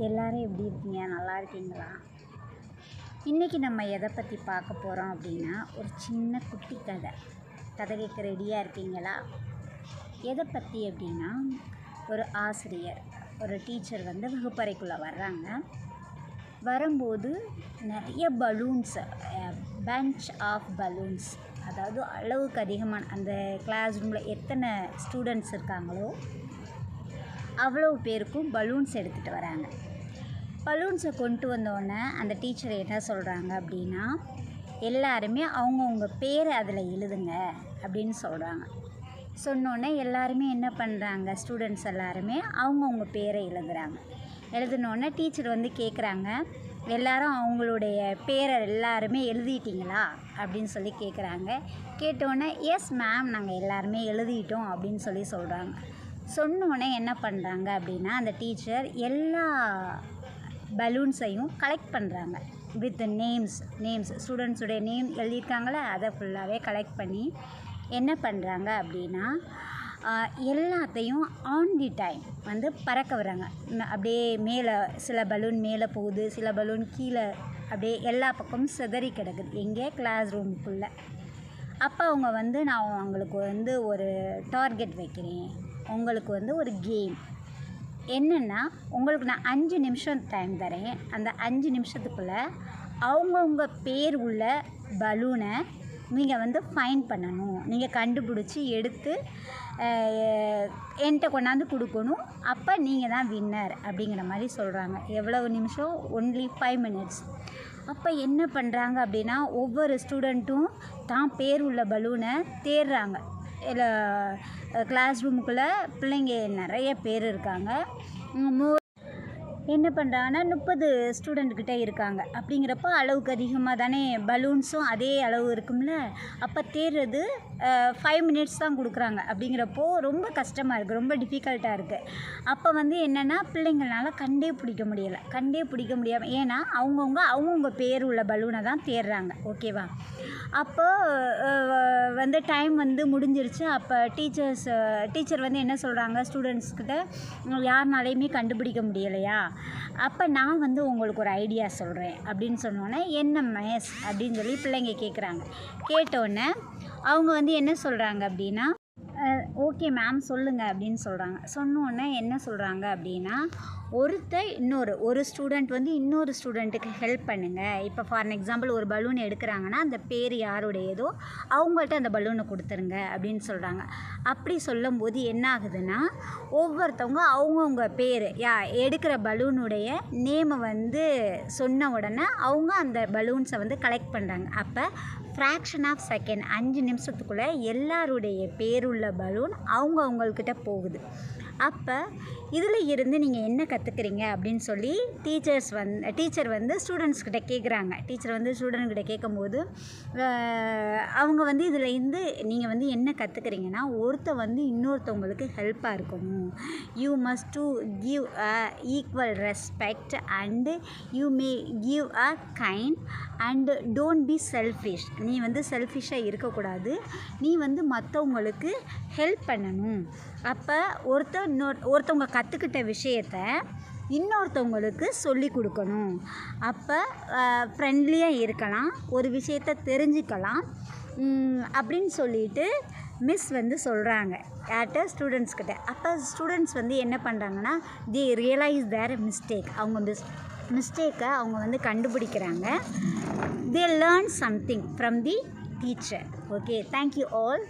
எல்லாரும் எப்படி இருக்கீங்க? நல்லா இருக்கீங்களா? இன்றைக்கி நம்ம எதை பற்றி பார்க்க போகிறோம் அப்படின்னா, ஒரு சின்ன குட்டி கதை. கதை கேட்க ரெடியாக இருக்கீங்களா? எதை பற்றி அப்படின்னா, ஒரு ஆசிரியர், ஒரு டீச்சர் வகுப்பறைக்குள்ளே வர்றாங்க. வரும்போது நிறைய பலூன்ஸ், பஞ்ச் ஆஃப் பலூன்ஸ், அதாவது அளவுக்கு அதிகமான அந்த கிளாஸ் ரூமில் எத்தனை ஸ்டூடெண்ட்ஸ் இருக்காங்களோ அவ்வளோ பேருக்கும் பலூன்ஸ் எடுத்துகிட்டு வராங்க. பலூன்ஸை கொண்டு வந்தோடனே அந்த டீச்சர் என்ன சொல்கிறாங்க அப்படின்னா, எல்லாருமே அவங்கவுங்க பேரை அதில் எழுதுங்க அப்படின்னு சொல்கிறாங்க. சொன்னோடனே எல்லாருமே என்ன பண்ணுறாங்க, ஸ்டூடெண்ட்ஸ் எல்லாருமே அவங்கவுங்க பேரை எழுதினோடனே டீச்சர் கேட்குறாங்க, எல்லாரும் அவங்களுடைய பேரை எல்லாருமே எழுதிட்டிங்களா அப்படின்னு சொல்லி கேட்குறாங்க. கேட்டோடனே எஸ் மேம், நாங்கள் எல்லாருமே எழுதிட்டோம் அப்படின்னு சொல்கிறாங்க. சொன்னோடனே என்ன பண்ணுறாங்க அப்படின்னா, அந்த டீச்சர் எல்லா பலூன்ஸையும் கலெக்ட் பண்ணுறாங்க வித் நேம்ஸ் ஸ்டூடெண்ட்ஸுடைய நேம் எழுதியிருக்காங்களே அதை ஃபுல்லாகவே கலெக்ட் பண்ணி என்ன பண்ணுறாங்க அப்படின்னா, எல்லாத்தையும் ஆன் தி டைம் பறக்க விடுறாங்க. அப்படியே மேலே சில பலூன் மேலே போகுது, சில பலூன் கீழே அப்படியே எல்லா பக்கமும் சிதறி கிடக்குது எங்கே கிளாஸ் ரூமுக்குள்ளே. அப்போ அவங்க நான் அவங்களுக்கு ஒரு டார்கெட் வைக்கிறேன், உங்களுக்கு ஒரு கேம் என்னென்னா, உங்களுக்கு நான் 5 நிமிஷம் டைம் தரேன். அந்த 5 நிமிஷத்துக்குள்ளே அவங்கவுங்க பேர் உள்ள பலூனை நீங்கள் ஃபைண்ட் பண்ணணும். நீங்கள் கண்டுபிடிச்சி எடுத்து என்கிட்ட கொண்டாந்து கொடுக்கணும். அப்போ நீங்கள் தான் வின்னர் அப்படிங்கிற மாதிரி சொல்கிறாங்க. எவ்வளவு நிமிஷம்? Only 5 minutes. அப்போ என்ன பண்ணுறாங்க அப்படின்னா, ஒவ்வொரு ஸ்டூடெண்ட்டும் தான் பேர் உள்ள பலூனை தேடுறாங்க. இல்லை, கிளாஸ் ரூமுக்குள்ளே பிள்ளைங்க நிறைய பேர் இருக்காங்க. என்ன பண்ணுறாங்கன்னா, 30 ஸ்டூடெண்ட்கிட்ட இருக்காங்க. அப்படிங்கிறப்போ அளவுக்கு அதிகமாக தானே பலூன்ஸும் அதே அளவு இருக்கும்ல. அப்போ தேடுறது 5 மினிட்ஸ் தான் கொடுக்குறாங்க. அப்படிங்கிறப்போ ரொம்ப கஷ்டமாக இருக்குது, ரொம்ப டிஃபிகல்ட்டாக இருக்குது. அப்போ என்னென்னா, பிள்ளைங்களால கண்டே பிடிக்க முடியாமல், ஏன்னா அவங்கவுங்க பேர் உள்ள பலூனை தான் தேடுறாங்க. ஓகேவா? அப்போ டைம் முடிஞ்சிருச்சு. அப்போ டீச்சர் என்ன சொல்கிறாங்க, ஸ்டூடெண்ட்ஸ்கிட்ட யாருனாலையுமே கண்டுபிடிக்க முடியலையா, அப்போ நான் உங்களுக்கு ஒரு ஐடியா சொல்கிறேன் அப்படின்னு சொன்னோன்னே, என்ன மிஸ் அப்படின்னு சொல்லி பிள்ளைங்க கேட்குறாங்க. கேட்டோடனே அவங்க என்ன சொல்கிறாங்க அப்படின்னா, ஓகே மேம் சொல்லுங்கள் அப்படின்னு சொல்கிறாங்க. சொன்னோன்னே என்ன சொல்கிறாங்க அப்படின்னா, ஒரு ஸ்டூடெண்ட் இன்னொரு ஸ்டூடெண்ட்டுக்கு ஹெல்ப் பண்ணுங்கள். இப்போ ஃபார் எக்ஸாம்பிள் ஒரு பலூன் எடுக்கிறாங்கன்னா, அந்த பேர் யாருடையதோ அவங்கள்ட்ட அந்த பலூனை கொடுத்துருங்க அப்படின்னு சொல்கிறாங்க. அப்படி சொல்லும்போது என்ன ஆகுதுன்னா, ஒவ்வொருத்தவங்க அவங்கவுங்க பேர் எடுக்கிற பலூனுடைய நேமை சொன்ன உடனே அவங்க அந்த பலூன்ஸை கலெக்ட் பண்ணுறாங்க. அப்போ ஃப்ராக்ஷன் ஆஃப் செகண்ட், 5 நிமிஷத்துக்குள்ளே எல்லாருடைய பேருள்ள பலூன் அவங்கவுங்கக்கிட்ட போகுது. அப்போ இதில் இருந்து நீங்கள் என்ன கற்றுக்குறீங்க அப்படின்னு சொல்லி டீச்சர் ஸ்டூடெண்ட்ஸ்கிட்ட கேட்குறாங்க. டீச்சர் ஸ்டூடெண்ட்கிட்ட கேட்கும்போது அவங்க இதில் இருந்து நீங்கள் என்ன கற்றுக்குறீங்கன்னா, இன்னொருத்தவங்களுக்கு ஹெல்ப்பாக இருக்கணும். You must to give a equal respect and you may give a kind and don't be selfish. நீ செல்ஃபிஷாக இருக்கக்கூடாது, நீ மற்றவங்களுக்கு ஹெல்ப் பண்ணணும். அப்போ ஒருத்தவங்க கற்றுக்கிட்ட விஷயத்த இன்னொருத்தவங்களுக்கு சொல்லி கொடுக்கணும். அப்போ ஃப்ரெண்ட்லியாக இருக்கலாம், ஒரு விஷயத்தை தெரிஞ்சுக்கலாம் அப்படின்னு சொல்லிட்டு மிஸ் சொல்கிறாங்க யார்கிட்ட, ஸ்டூடெண்ட்ஸ்கிட்ட. அப்போ ஸ்டூடெண்ட்ஸ் என்ன பண்ணுறாங்கன்னா, தி ரியலைஸ் தேர் மிஸ்டேக். அவங்க மிஸ்டேக்கை அவங்க கண்டுபிடிக்கிறாங்க. They learn something from the teacher. Okay, thank you all.